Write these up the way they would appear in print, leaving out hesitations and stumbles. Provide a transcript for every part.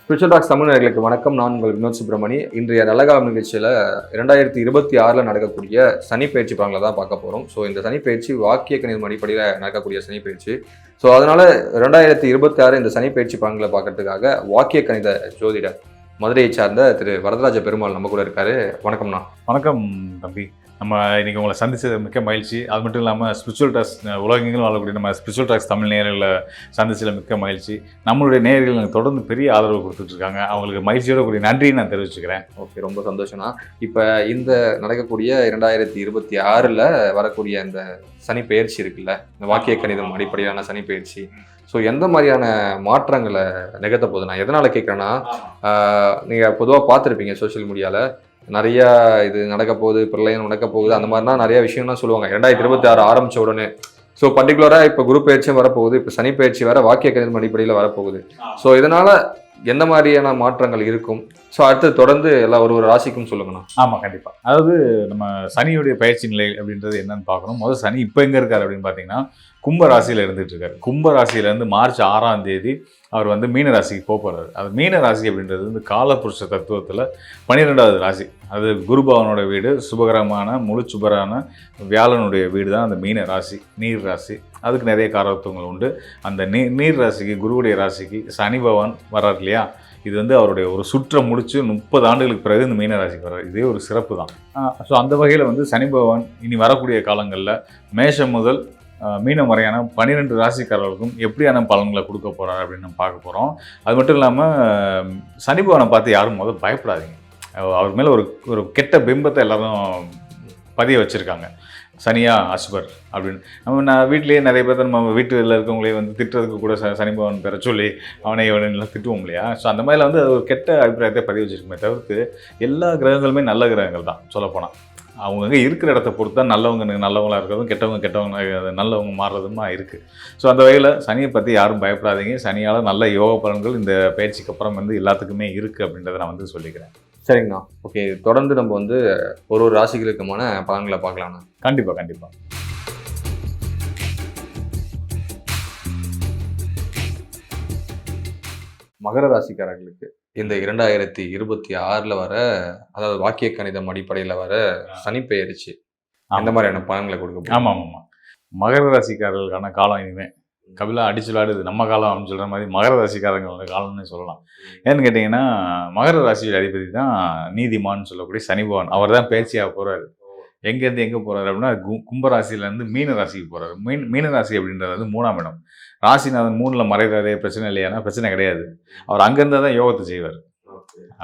Spiritual tax Tamil நேயர்களுக்கு வணக்கம். நான் உங்கள் வினோத் சுப்ரமணி. இன்றைய நல்லகாலம் நிகழ்ச்சியில் 2026 நடக்கக்கூடிய சனி பயிற்சி பலன்களை தான் பார்க்க போகிறோம். ஸோ இந்த சனி பயிற்சி வாக்கிய கணிதம் அடிப்படையில் நடக்கக்கூடிய சனி பயிற்சி. ஸோ அதனால் 2026 இந்த சனி பயிற்சி பலன்களை பார்க்கறதுக்காக வாக்கிய கணித ஜோதிடர் மதுரையை சார்ந்த திரு வரதராஜ பெருமாள் நம்ம கூட இருக்காரு. வணக்கம்ண்ணா. வணக்கம் தம்பி. நம்ம இன்றைக்கி உங்களை சந்தித்தது மிக்க மகிழ்ச்சி. அது மட்டும் இல்லாமல் ஸ்பிரிச்சுவல் டாக்ஸ் உலகெங்கிலும் வாழக்கூடிய நம்ம ஸ்பிரிச்சுவல் டாக்ஸ் தமிழ் நேயர்களை சந்திச்சதில் மிக்க மகிழ்ச்சி. நம்மளுடைய நேயர்கள் எனக்கு தொடர்ந்து பெரிய ஆதரவு கொடுத்துட்ருக்காங்க. அவங்களுக்கு மகிழ்ச்சியோட கூடிய நன்றியை நான் தெரிவிச்சுக்கிறேன். ஓகே, ரொம்ப சந்தோஷம்ண்ணா. இப்போ இந்த நடக்கக்கூடிய 2026 வரக்கூடிய இந்த சனி பயிற்சி இருக்குல்ல, இந்த வாக்கிய கணிதம் அடிப்படையிலான சனி பயிற்சி, ஸோ எந்த மாதிரியான மாற்றங்களை நிகழ்த்த போகுது? நான் எதனால் கேட்குறேன்னா, நீங்கள் பொதுவாக பார்த்துருப்பீங்க சோஷியல் மீடியாவில் நிறையா இது நடக்க போகுது, பிரளயம் நடக்க போகுது, அந்த மாதிரினா நிறைய விஷயம்லாம் சொல்லுவாங்க 2026 ஆரம்பித்த உடனே. ஸோ பர்டிகுலராக இப்போ குரு பயிற்சியும் வரப்போகுது, இப்போ சனி பயிற்சி வேறு வாக்கிய கணிதம் அடிப்படையில் வரப்போகுது. ஸோ இதனால் எந்த மாதிரியான மாற்றங்கள் இருக்கும்? ஸோ அடுத்து தொடர்ந்து எல்லா ஒரு ராசிக்கும் சொல்லுங்கண்ணா. ஆமாம், கண்டிப்பாக. அதாவது நம்ம சனியுடைய பயிற்சி நிலை அப்படின்றது என்னன்னு பார்க்கணும். முதல் சனி இப்போ எங்கே இருக்கார் அப்படின்னு பார்த்தீங்கன்னா, கும்ப ராசியில் இருந்துகிட்டு இருக்காரு. கும்ப ராசியிலேருந்து மார்ச் 6ஆம் தேதி அவர் மீன ராசிக்கு போகிறார். அது மீன ராசி அப்படின்றது காலபுருஷ தத்துவத்தில் 12வது ராசி. அது குருபவனோட வீடு, சுபகரமான முழு சுபரான வியாழனுடைய வீடு தான் அந்த மீன ராசி, நீர் ராசி. அதுக்கு நிறைய காரத்துவங்கள் உண்டு. அந்த நீர் ராசிக்கு, குருவுடைய ராசிக்கு சனி பகவான் வர்றார் இல்லையா, இது அவருடைய ஒரு சுற்றை முடித்து 30 ஆண்டுகளுக்கு பிறகு இந்த மீன ராசிக்கு வர்றார். இதே ஒரு சிறப்பு தான். ஸோ அந்த வகையில் சனி பகவான் இனி வரக்கூடிய காலங்களில் மேஷம் முதல் மீனம் வரையான 12 ராசிக்காரர்களுக்கும் எப்படியான பலன்களை கொடுக்க போகிறார் அப்படின்னு நம்ம பார்க்க போகிறோம். அது மட்டும் இல்லாமல் சனி பகவானை பார்த்து யாரும் முதல் பயப்படாதீங்க. அவர் மேலே ஒரு கெட்ட பிம்பத்தை எல்லாரும் பதிய வச்சுருக்காங்க. சனியா அசுபர் அப்படின்னு நான் வீட்டிலேயே நிறைய பேர் நம்ம வீட்டில் இருக்கவங்களே திட்டுறதுக்கு கூட சனி பகவான் பெற சொல்லி அவனை எல்லாம் திட்டுவோம் இல்லையா. ஸோ அந்த மாதிரிலாம் அது ஒரு கெட்ட அபிப்பிராயத்தை பதிவு வச்சுருக்குமே தவிர்த்து எல்லா கிரகங்களுமே நல்ல கிரகங்கள் தான். சொல்லப்போனால் அவங்க இருக்கிற இடத்த பொறுத்து தான் நல்லவங்க நல்லவங்களாக இருக்கிறதும், கெட்டவங்க நல்லவங்க மாறுறதுமா இருக்குது. ஸோ அந்த வகையில் சனியை பற்றி யாரும் பயப்படாதீங்க. சனியால் நல்ல யோக பலன்கள் இந்த பயிற்சிக்கு அப்புறம் எல்லாத்துக்குமே இருக்குது அப்படின்றத நான் சொல்லிக்கிறேன். சரிங்கண்ணா. ஓகே, தொடர்ந்து நம்ம ஒரு ராசிகளுக்குமான பலன்களை பார்க்கலாம்ண்ணா. கண்டிப்பாக. மகர ராசிக்காரர்களுக்கு இந்த 2026 வர, அதாவது வாக்கிய கணிதம் அடிப்படையில் வர சனி பெயர்ச்சி அந்த மாதிரியான பலன்களை கொடுக்க. ஆமாம். மகர ராசிக்காரர்களுக்கான காலம் இனிமேல் கபிலா அடிச்சுலாடுது நம்ம காலம் அப்படின்னு சொல்கிற மாதிரி மகர ராசிக்காரங்களோட காலம்னு சொல்லலாம். ஏன்னு கேட்டிங்கன்னா, மகர ராசியோட அதிபதி தான் நீதிமான்னு சொல்லக்கூடிய சனி பகவான். அவர் தான் பயிற்சியாக போகிறாரு. எங்கேருந்து எங்கே போகிறாரு அப்படின்னா, கும்பராசிலேருந்து மீன ராசிக்கு போகிறாரு. மீன ராசி அப்படின்றது 3ஆம் இடம். ராசிநாதன் 3ல் மறைகிறாரே, பிரச்சனை இல்லையானா பிரச்சனை கிடையாது. அவர் அங்கேருந்து தான் யோகத்தை செய்வார்.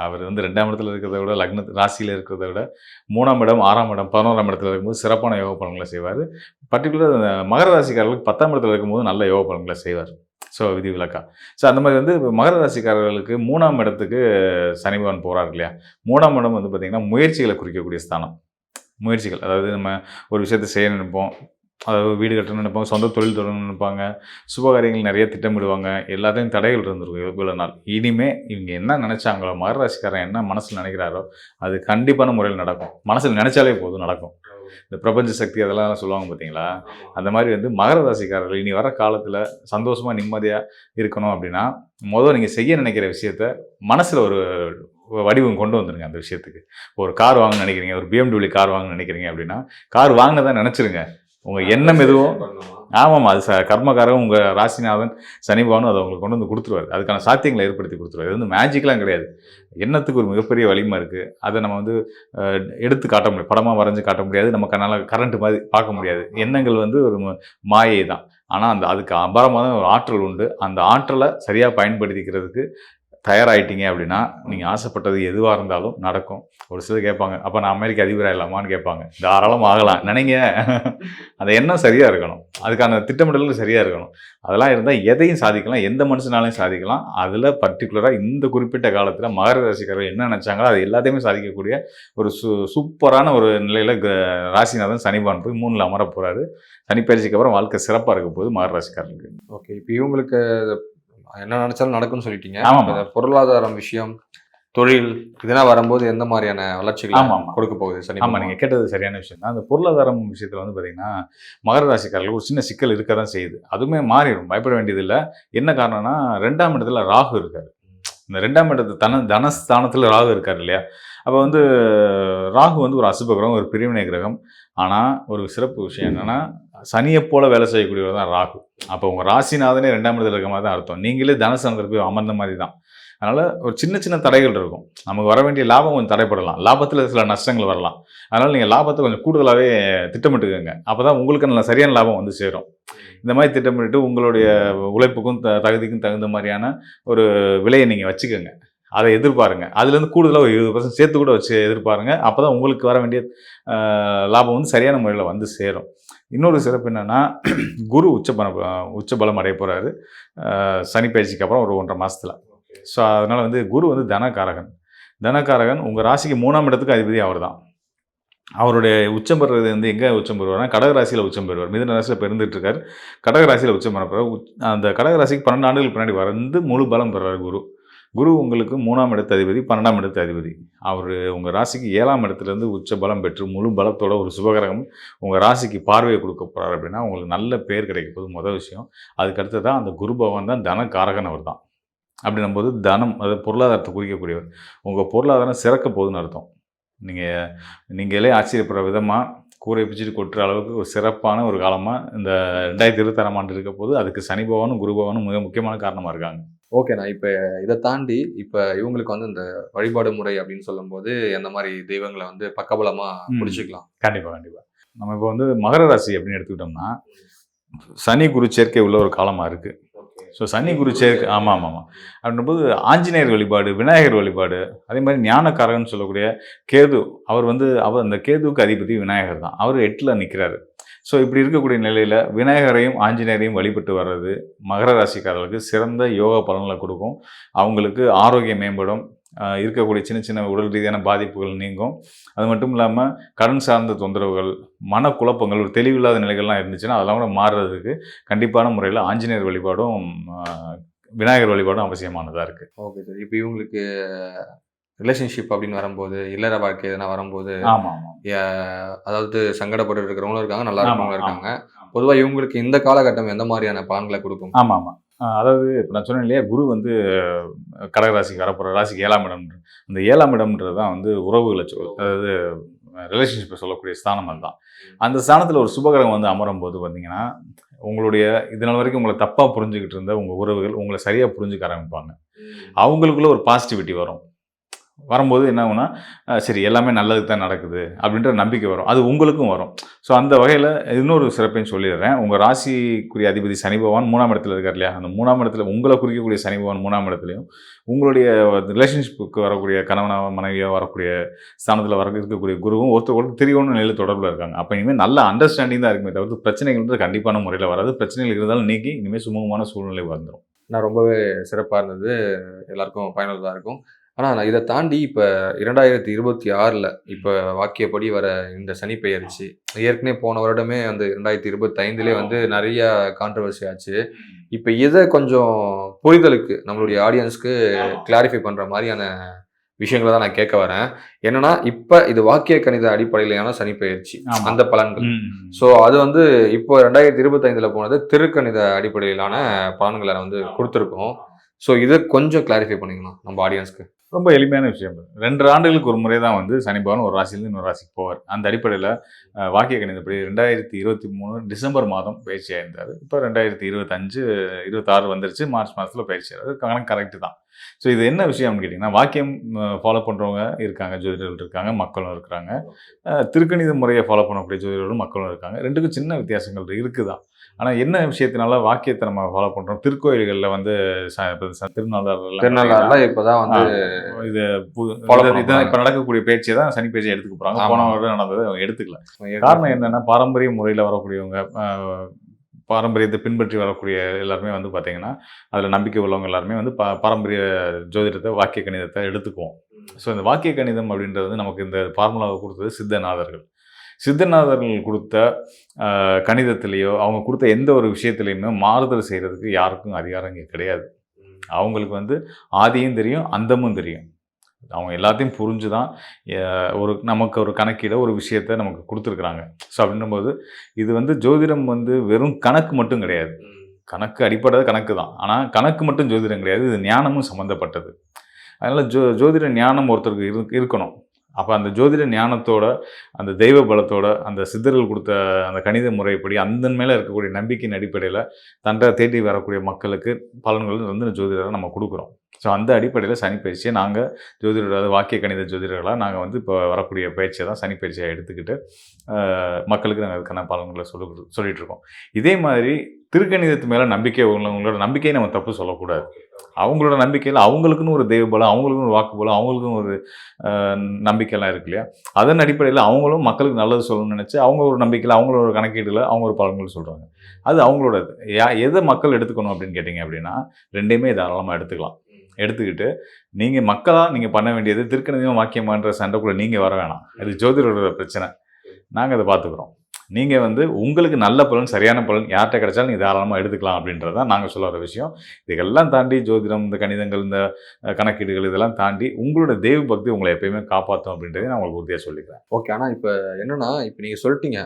அவர் 2ஆம் இடத்துல இருக்கிறத விட, ராசியில் இருக்கிறத விட 3ஆம் இடம், 6ஆம் இடம், 11ஆம் இடத்துல இருக்கும்போது சிறப்பான யோக பலன்களை செய்வார். பர்டிகுலர் மகர ராசிக்காரர்களுக்கு 10ஆம் இடத்துல இருக்கும்போது நல்ல யோக பலன்களை செய்வார். ஸோ விதிவிலக்கா. ஸோ அந்த மாதிரி மகர ராசிக்காரர்களுக்கு 3ஆம் இடத்துக்கு சனி பகவான் போகிறார் இல்லையா. 3ஆம் இடம் பார்த்திங்கன்னா முயற்சிகளை குறிக்கக்கூடிய ஸ்தானம். முயற்சிகள், அதாவது நம்ம ஒரு விஷயத்தை செய்ய நினைப்போம், அதாவது வீடு கட்டணும்னு நினைப்பாங்க, சொந்த தொழில் தொடங்கணும்னு நினைப்பாங்க, சுபகாரியங்கள் நிறைய திட்டமிடுவாங்க. எல்லாத்தையும் தடைகள் இருந்திருக்கும் இவ்வளோ நாள். இனிமே இவங்க என்ன நினச்சாங்களோ, மகர ராசிக்காரன் என்ன மனசில் நினைக்கிறாரோ அது கண்டிப்பான முறையில் நடக்கும். மனசில் நினச்சாலே போதும், நடக்கும். இந்த பிரபஞ்ச சக்தி அதெல்லாம் சொல்லுவாங்க பார்த்தீங்களா, அந்த மாதிரி மகர ராசிக்காரர்கள் இனி வர காலத்தில் சந்தோஷமாக நிம்மதியாக இருக்கணும் அப்படின்னா, முதல் நீங்கள் செய்ய நினைக்கிற விஷயத்த மனசில் ஒரு வடிவம் கொண்டு வந்துருங்க. அந்த விஷயத்துக்கு ஒரு கார் வாங்கணும்னு நினைக்கிறீங்க, ஒரு BMW கார் வாங்கணும்னு நினைக்கிறீங்க அப்படின்னா, கார் வாங்கினதான் நினச்சிருங்க. உங்கள் எண்ணம் எதுவும், ஆமாம், அது கர்மக்காரங்க உங்கள் ராசிநாதன் சனி பகவானும் அதை உங்களுக்கு கொண்டு கொடுத்துருவார். அதுக்கான சாத்தியங்களை ஏற்படுத்தி கொடுத்துருவார். இது மேஜிக்லாம் கிடையாது. எண்ணத்துக்கு ஒரு மிகப்பெரிய வலிமை இருக்குது. அதை நம்ம எடுத்து காட்ட முடியும், படமாக வரைஞ்சி காட்ட முடியாது, நம்ம கண்ணால் கரண்ட் மாதிரி பார்க்க முடியாது. எண்ணங்கள் ஒரு மாயை தான். ஆனால் அதுக்கு அபாரமான ஒரு ஆற்றல் உண்டு. அந்த ஆற்றலை சரியாக பயன்படுத்திக்கிறதுக்கு தயாராகிட்டீங்க அப்படின்னா, நீங்கள் ஆசைப்பட்டது எதுவாக இருந்தாலும் நடக்கும். ஒரு சிலர் கேட்பாங்க, அப்போ நான் அமெரிக்க அதிபராகலாமான்னு கேட்பாங்க. தாராளமாக ஆகலாம் நினைங்க. அந்த எண்ணம் சரியாக இருக்கணும், அதுக்கான திட்டமிடலும் சரியாக இருக்கணும். அதெல்லாம் இருந்தால் எதையும் சாதிக்கலாம், எந்த மனுஷனாலையும் சாதிக்கலாம். அதில் பர்டிகுலராக இந்த குறிப்பிட்ட காலத்தில் மகர ராசிக்காரர்கள் என்ன நினச்சாங்களோ அது எல்லாத்தையுமே சாதிக்கக்கூடிய ஒரு சூப்பரான ஒரு நிலையில் ராசிநாதன் சனி பகவான் போய் 3ல் அமர போகிறாரு. சனி பயிற்சிக்கு அப்புறம் வாழ்க்கை சிறப்பாக இருக்க போகுது மகர ராசிக்காரர்களுக்கு. ஓகே, இப்போ இவங்களுக்கு என்ன நினைச்சாலும் நடக்கும்னு சொல்லிட்டீங்க. பொருளாதாரம் விஷயம், தொழில் இதெல்லாம் வரும்போது எந்த மாதிரியான வளர்ச்சிகள் கொடுக்க போகுது சனி? ஆமாம், நீங்கள் கேட்டது சரியான விஷயம் தான். அந்த பொருளாதாரம் விஷயத்தில் பார்த்தீங்கன்னா, மகர ராசிக்காரர்களுக்கு ஒரு சின்ன சிக்கல் இருக்க தான் செய்யுது. அதுவுமே மாறிடும், பயப்பட வேண்டியதில்லை. என்ன காரணம்னா, 2ஆம் இடத்துல ராகு இருக்காரு. இந்த 2ஆம் இடத்து தனஸ்தானத்தில் ராகு இருக்கார் இல்லையா? அப்போ வந்து ராகு வந்து ஒரு அசுப கிரகம், ஒரு பிரிவினை கிரகம். ஆனால் ஒரு சிறப்பு விஷயம் என்னென்னா, சனியை போல வேலை செய்யக்கூடியவர் தான் ராகு. அப்போ உங்கள் ராசிநாதனே 2ஆம் இடத்துல இருக்க மாதிரி தான் அர்த்தம். நீங்களே தனஸ்தானத்தில் போய் அமர்ந்த மாதிரி தான். அதனால் ஒரு சின்ன சின்ன தடைகள் இருக்கும். நமக்கு வர வேண்டிய லாபம் கொஞ்சம் தடைப்படலாம். லாபத்தில் சில நஷ்டங்கள் வரலாம். அதனால் நீங்கள் லாபத்தை கொஞ்சம் கூடுதலாகவே திட்டமிட்டுக்கோங்க. அப்போ தான் உங்களுக்கு நல்ல சரியான லாபம் வந்து சேரும். இந்த மாதிரி திட்டமிட்டு உங்களுடைய உழைப்புக்கும் தகுதிக்கும் தகுந்த மாதிரியான ஒரு விலையை நீங்கள் வச்சுக்கோங்க. அதை எதிர்பாருங்க. அதுலேருந்து கூடுதலாக ஒரு 20% சேர்த்து கூட வச்சு எதிர்பாருங்க. அப்போ தான் உங்களுக்கு வர வேண்டிய லாபம் வந்து சரியான முறையில் வந்து சேரும். இன்னொரு சிறப்பு என்னென்னா, குரு உச்சபலம் அடைய போகிறாரு சனி பயிற்சிக்கு அப்புறம் ஒரு 1.5 மாதத்தில். ஸோ அதனால் வந்து குரு வந்து தனகாரகன் உங்கள் ராசிக்கு 3ஆம் இடத்துக்கு அதிபதி அவர் தான். அவருடைய உச்சம் பெறுறது வந்து எங்கே உச்சம் பெறுவார்னா, கடகராசியில் உச்சம் பெறுவார். மிதுன ராசியில் இப்போ இருந்துட்டு இருக்கார். கடகராசியில் உச்சம் பெற போகிறார். அந்த கடகராசிக்கு 12 ஆண்டுகளுக்கு பின்னாடி வந்து முழு பலம் பெறுவார் குரு. குரு உங்களுக்கு 3ஆம் இடத்து அதிபதி, 12ஆம் இடத்து அதிபதி. அவர் உங்கள் ராசிக்கு 7ஆம் இடத்துலேருந்து உச்ச பலம் பெற்று முழு பலத்தோட ஒரு சுபகிரகம் உங்கள் ராசிக்கு பார்வையை கொடுக்க போகிறார் அப்படின்னா, உங்களுக்கு நல்ல பேர் கிடைக்க போகுது முதல் விஷயம். அதுக்கடுத்து தான் அந்த குரு பகவான் தான் தனகாரகன் அவர் தான். அப்படின்னும்போது தனம், அது பொருளாதாரத்தை குறிக்கக்கூடியவர். உங்கள் பொருளாதாரம் சிறக்க போகுதுன்னு அர்த்தம். நீங்களே ஆச்சரியப்படுற விதமாக கூரை பிச்சுட்டு கொட்டுற அளவுக்கு ஒரு சிறப்பான ஒரு காலமாக இந்த 2026ஆம் ஆண்டு இருக்க போது. அதுக்கு சனி பகவானும் குரு பகவானும் மிக முக்கியமான காரணமாக இருக்காங்க. ஓகேண்ணா. இப்போ இதை தாண்டி இப்போ இவங்களுக்கு வந்து இந்த வழிபாடு முறை அப்படின்னு சொல்லும்போது எந்த மாதிரி தெய்வங்களை வந்து பக்கபலமாக பிடிச்சிக்கலாம்? கண்டிப்பாக. நம்ம இப்போ வந்து மகர ராசி அப்படின்னு எடுத்துக்கிட்டோம்னா, சனி குரு சேர்க்கை உள்ள ஒரு காலமாக இருக்குது. ஸோ சனி குரு சேர்க்கை ஆமாம். அப்படின்போது ஆஞ்சநேயர் வழிபாடு, விநாயகர் வழிபாடு, அதே மாதிரி ஞானக்காரகன் சொல்லக்கூடிய கேது, அவர் அந்த கேதுவுக்கு அதிபதி விநாயகர் தான். அவர் 8ல் நிற்கிறாரு. ஸோ இப்படி இருக்கக்கூடிய நிலையில் விநாயகரையும் ஆஞ்சநேயரையும் வழிபட்டு வர்றது மகர ராசிக்காரர்களுக்கு சிறந்த யோக பலன்களை கொடுக்கும். அவங்களுக்கு ஆரோக்கியம் மேம்படும். இருக்கக்கூடிய சின்ன சின்ன உடல் ரீதியான பாதிப்புகள் நீங்கும். அது மட்டும் இல்லாமல் கடன் சார்ந்த தொந்தரவுகள், மனக்குழப்பங்கள், ஒரு தெளிவில்லாத நிலைகள்லாம் இருந்துச்சுன்னா அதெல்லாம் கூட மாறுறதுக்கு கண்டிப்பான முறையில் ஆஞ்சநேயர் வழிபாடும் விநாயகர் வழிபாடும் அவசியமானதாக இருக்குது. Okay sir. இப்போ இவங்களுக்கு ரிலேஷன்ஷிப் அப்படின்னு வரும்போது, இல்லற வாழ்க்கை எதனா வரும்போது, அதாவது சங்கடப்பட்டு இருக்கிறவங்களும் இருக்காங்க, நல்லா இருக்கவங்களும் இருக்காங்க. பொதுவாக இவங்களுக்கு இந்த காலகட்டம் எந்த மாதிரியான பலன்களை கொடுக்கும்? ஆமாம். அதாவது இப்போ நான் சொன்னேன் இல்லையா, குரு வந்து கடகராசிக்கு வரப்போகிற ராசிக்கு 7ஆம் இடம். அந்த 7ஆம் இடம்ன்றது தான் வந்து உறவுகளை அதாவது ரிலேஷன்ஷிப்பை சொல்லக்கூடிய ஸ்தானம் அதுதான். அந்த ஸ்தானத்தில் ஒரு சுபகிரகம் வந்து அமரும் போது பார்த்தீங்கன்னா, உங்களுடைய இதனால் வரைக்கும் உங்களை தப்பாக புரிஞ்சுக்கிட்டு இருந்த உங்கள் உறவுகள் உங்களை சரியாக புரிஞ்சுக்க ஆரம்பிப்பாங்க. அவங்களுக்குள்ள ஒரு பாசிட்டிவிட்டி வரும்போது என்ன ஆகும்னா, சரி எல்லாமே நல்லதுக்கு தான் நடக்குது அப்படின்ற நம்பிக்கை வரும். அது உங்களுக்கும் வரும். ஸோ அந்த வகையில் இன்னொரு சிறப்பையும் சொல்லிடுறேன். உங்கள் ராசிக்குரிய அதிபதி சனி பகவான் 3ஆம் இடத்துல இருக்கார் இல்லையா, அந்த 3ஆம் இடத்துல உங்களை குறிக்கக்கூடிய சனி பகவான் 3ஆம் இடத்துலையும், உங்களுடைய ரிலேஷன்ஷிப்புக்கு வரக்கூடிய கணவனாக மனைவியாக வரக்கூடிய ஸ்தானத்தில் இருக்கக்கூடிய குருவும் ஒருத்தர் திரியோன்னு நிலையில் தொடர்பில் இருக்காங்க. அப்போ இனிமேல் நல்ல அண்டர்ஸ்டாண்டிங் தான் இருக்குமே தவிர்த்து பிரச்சனைகள்ன்றது கண்டிப்பான முறையில் வராது. பிரச்சனைகள் இருந்தாலும் நீக்கி இனிமேல் சுமூகமான சூழ்நிலை வந்துடும். நான் ரொம்பவே சிறப்பாக இருந்தது. எல்லாருக்கும் பயனுள்ளதாக இருக்கும். ஆனால் நான் இதை தாண்டி இப்போ 2026ல் இப்போ வாக்கியப்படி வர இந்த சனி பெயர்ச்சி, ஏற்கனவே போன வருடமே வந்து 2025லே வந்து நிறைய கான்ட்ரவர்சி ஆச்சு. இப்போ இதை கொஞ்சம் புரிதலுக்கு நம்மளுடைய ஆடியன்ஸ்க்கு கிளாரிஃபை பண்ணுற மாதிரியான விஷயங்களை தான் நான் கேட்க வரேன். என்னன்னா, இப்போ இது வாக்கிய கணித அடிப்படையிலான சனி பெயர்ச்சி, அந்த பலன்கள். ஸோ அது வந்து இப்போ 2025ல் போனது திருக்கணித அடிப்படையிலான பலன்களை வந்து கொடுத்துருக்கோம். ஸோ இதை கொஞ்சம் கிளாரிஃபை பண்ணிக்கலாம் நம்ம ஆடியன்ஸ்க்கு. ரொம்ப எளிமையான விஷயம். 2 ஆண்டுகளுக்கு ஒரு முறை தான் வந்து சனி பகவான் ஒரு ராசியிலேருந்து இன்னொரு ராசிக்கு போவார். அந்த அடிப்படையில் வாக்கிய கணிதப்படி 2023 டிசம்பர் மாதம் பயிற்சியாக இருந்தார். இப்போ 2025 26 வந்துருச்சு. மார்ச் மாதத்தில் பயிற்சியாகிறார். கணக்கு கரெக்டு தான். ஸோ இது என்ன விஷயம் அப்படின்னு கேட்டிங்கன்னா, வாக்கியம் ஃபாலோ பண்ணுறவங்க இருக்காங்க, ஜோதிடர்கள் இருக்காங்க, மக்களும் இருக்கிறாங்க. திருக்கணித முறையை ஃபாலோ பண்ணக்கூடிய ஜோதிடர்களும் மக்களும் இருக்காங்க. 2க்கும் சின்ன வித்தியாசங்கள் இருக்குதான். ஆனால் என்ன விஷயத்தினால வாக்கியத்தை நம்ம ஃபாலோ பண்ணுறோம், திருக்கோயில்களில் வந்து திருநாளாரில் இப்போ தான் வந்து இதுதான் இப்போ நடக்கக்கூடிய பேச்சை தான் சனி பேச்சை எடுத்துக்க போகிறாங்க. போன வருடம் நடந்ததை அவங்க எடுத்துக்கல. காரணம் என்னென்னா, பாரம்பரிய முறையில் வரக்கூடியவங்க, பாரம்பரியத்தை பின்பற்றி வரக்கூடிய எல்லாருமே வந்து பார்த்தீங்கன்னா, அதில் நம்பிக்கை உள்ளவங்க எல்லாருமே வந்து பாரம்பரிய ஜோதிடத்தை, வாக்கிய கணிதத்தை எடுத்துக்குவோம். ஸோ இந்த வாக்கிய கணிதம் அப்படின்றது வந்து நமக்கு இந்த ஃபார்முலாவை கொடுத்தது சித்தநாதர்கள் கொடுத்த கணிதத்திலேயோ அவங்க கொடுத்த எந்த ஒரு விஷயத்துலையுமே மாறுதல் செய்கிறதுக்கு யாருக்கும் அதிகாரம் இங்கே கிடையாது. அவங்களுக்கு வந்து ஆதியும் தெரியும், அந்தமும் தெரியும். அவங்க எல்லாத்தையும் புரிஞ்சு தான் நமக்கு ஒரு கணக்கீட ஒரு விஷயத்தை நமக்கு கொடுத்துருக்குறாங்க. ஸோ அப்படின்னும்போது இது வந்து ஜோதிடம் வந்து வெறும் கணக்கு மட்டும் கிடையாது. கணக்கு அடிப்படை கணக்கு தான். ஆனால் கணக்கு மட்டும் ஜோதிடம் கிடையாது. இது ஞானமும் சம்மந்தப்பட்டது. அதனால் ஜோதிட ஞானம் ஒருத்தருக்கு இருக்கணும். அப்போ அந்த ஜோதிட ஞானத்தோட, அந்த தெய்வ பலத்தோட, அந்த சித்தர்கள் கொடுத்த அந்த கணித முறைப்படி அந்தன் மேலே இருக்கக்கூடிய நம்பிக்கையின் அடிப்படையில் தண்டை தேடி வரக்கூடிய மக்களுக்கு பலன்கள் வந்து ஜோதிடரை நம்ம கொடுக்குறோம். ஸோ அந்த அடிப்படையில் சனிப்பயிற்சியை நாங்கள் ஜோதிடர் வாக்கிய கணித ஜோதிடர்களாக நாங்கள் வந்து இப்போ வரக்கூடிய பயிற்சியை தான் சனிப்பயிற்சியாக எடுத்துக்கிட்டு மக்களுக்கு நாங்கள் அதுக்கான பலன்களை சொல்லிகிட்ருக்கோம். இதே மாதிரி திருக்கணிதத்து மேலே நம்பிக்கை உங்களோட நம்பிக்கையை நம்ம தப்பு சொல்லக்கூடாது. அவங்களோட நம்பிக்கையில் அவங்களுக்குன்னு ஒரு தெய்வ பலம், அவங்களுக்குன்னு ஒரு வாக்கு பலம், அவங்களுக்குன்னு ஒரு நம்பிக்கைலாம் இருக்கு இல்லையா? அதன் அடிப்படையில் அவங்களும் மக்களுக்கு நல்லது சொல்லணும்னு நினச்சி அவங்க ஒரு நம்பிக்கையில் அவங்களோட கணக்கீட்டில் அவங்க ஒரு பலன்கள் சொல்கிறாங்க. அது அவங்களோட எதை மக்கள் எடுத்துக்கணும் அப்படின்னு கேட்டிங்க அப்படின்னா, ரெண்டையுமே தாராளமாக எடுத்துக்கிட்டு நீங்கள் மக்களாக நீங்கள் பண்ண வேண்டியது திருக்கணிதம் வாக்கியமான்ற சண்டைக்குள்ளே நீங்கள் வர வேணாம். இது ஜோதிடரோட பிரச்சனை. நாங்கள் அதை பார்த்துக்குறோம். நீங்கள் வந்து உங்களுக்கு நல்ல பலன், சரியான பலன் யார்கிட்ட கிடைச்சாலும் நீங்கள் தாராளமாக எடுத்துக்கலாம் அப்படின்றது தான் நாங்கள் சொல்ல வர விஷயம். இதெல்லாம் தாண்டி ஜோதிடம், இந்த கணிதங்கள், இந்த கணக்கீடுகள் இதெல்லாம் தாண்டி உங்களோட தெய்வ பக்தி உங்களை எப்பயுமே காப்பாற்றும் அப்படின்றத நான் உங்களுக்கு உறுதியாக சொல்லிக்கிறேன். ஓகே. ஆனால் இப்போ என்னன்னா, இப்போ நீங்கள் சொல்லிட்டீங்க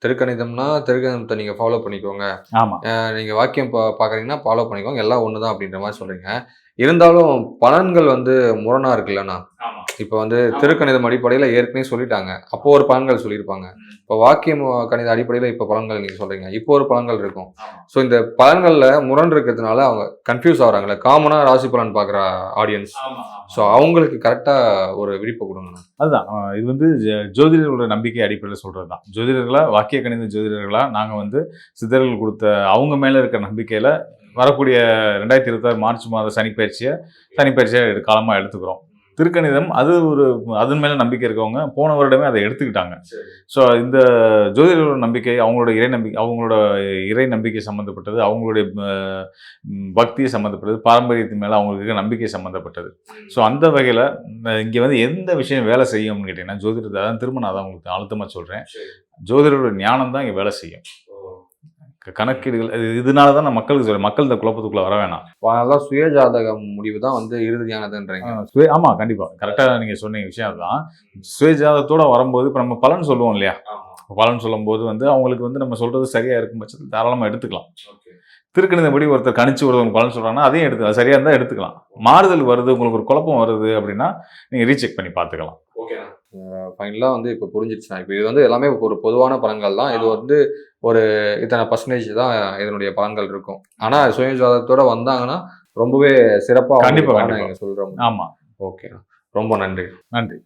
திருக்கணிதம்னா திருக்கணிதத்தை நீங்கள் ஃபாலோ பண்ணிக்கோங்க, ஆமாம், நீங்கள் வாக்கியம் பார்க்குறீங்கன்னா ஃபாலோ பண்ணிக்கோங்க, எல்லாம் ஒன்று தான் அப்படின்ற மாதிரி சொல்கிறீங்க. இருந்தாலும் பலன்கள் வந்து முரணா இருக்குல்லண்ணா. இப்போ வந்து திருக்கணிதம் அடிப்படையில் ஏற்கனவே சொல்லிட்டாங்க, அப்போ ஒரு பலன்கள் சொல்லியிருப்பாங்க. இப்போ வாக்கியம் கணித அடிப்படையில் இப்போ பலன்கள் நீங்கள் சொல்கிறீங்க, இப்போ ஒரு பலன்கள் இருக்கும். ஸோ இந்த பலன்களில் முரண் இருக்கிறதுனால அவங்க கன்ஃபியூஸ் ஆகிறாங்களே, காமனாக ராசி பலன் பார்க்குற ஆடியன்ஸ். ஸோ அவங்களுக்கு கரெக்டாக ஒரு விழிப்பு கொடுங்கண்ணா. அதுதான் இது வந்து ஜோதிடர்களோட நம்பிக்கை அடிப்படையில் சொல்கிறது தான். ஜோதிடர்களாக, வாக்கிய கணித ஜோதிடர்களாக நாங்கள் வந்து சித்தர்கள் கொடுத்த அவங்க மேலே இருக்கிற நம்பிக்கையில் வரக்கூடிய 2026 மார்ச் மாத சனிப்பயிற்சியாக காலமாக எடுத்துக்கிறோம். திருக்கணிதம் அது அதன் மேலே நம்பிக்கை இருக்கவங்க போன வருடமே அதை எடுத்துக்கிட்டாங்க. ஸோ இந்த ஜோதிடர்களோட நம்பிக்கை அவங்களோட இறை நம்பிக்கை சம்மந்தப்பட்டது, அவங்களுடைய பக்தியை சம்மந்தப்பட்டது, பாரம்பரியத்தின் மேலே அவங்களுக்கு நம்பிக்கை சம்மந்தப்பட்டது. ஸோ அந்த வகையில் இங்கே வந்து எந்த விஷயம் வேலை செய்யும்னு கேட்டிங்கன்னா, ஜோதிடத்தை அதான் திரும்ப நான் உங்களுக்கு அழுத்தமாக சொல்கிறேன், ஜோதிடரோட ஞானம் தான் இங்கே வேலை செய்யும். கணக்கீடுகள் இதனால தான் நான் மக்களுக்கு சொல்றேன், மக்கள் இந்த குழப்பத்துக்குள்ள வர வேணாம். அதனால சுயஜாதகம் முடிவு தான் வந்து இறுதியானதுன்றீங்க. ஆமா, கண்டிப்பா கரெக்டாக நீங்க சொன்ன விஷயம் அதுதான். சுயஜாதகத்தோட வரும்போது இப்போ நம்ம பலன் சொல்லுவோம் இல்லையா, பலன் சொல்லும்போது வந்து அவங்களுக்கு வந்து நம்ம சொல்றது சரியா இருக்கும் பட்சத்தில் தாராளமாக எடுத்துக்கலாம். திருக்கணிதப்படி ஒருத்தர் கணிச்சு ஒருத்தவங்க பலன் சொல்றாங்கன்னா அதையும் எடுத்துக்கலாம், சரியா இருந்தால் எடுத்துக்கலாம். மாறுதல் வருது, உங்களுக்கு ஒரு குழப்பம் வருது அப்படின்னா நீங்க ரீசெக் பண்ணி பார்த்துக்கலாம். ஃபைனலாக வந்து இப்போ புரிஞ்சிடுச்சுண்ணா. இப்போ இது வந்து எல்லாமே ஒரு பொதுவான பலன்கள் தான். இது வந்து ஒரு இத்தனை % தான் இதனுடைய பலன்கள் இருக்கும். ஆனால் சுயஜாதகத்தோட வந்தாங்கன்னா ரொம்பவே சிறப்பாக கண்டிப்பாக நீங்கள் சொல்கிறோம். ஆமாம். ஓகே, ரொம்ப நன்றி. நன்றி.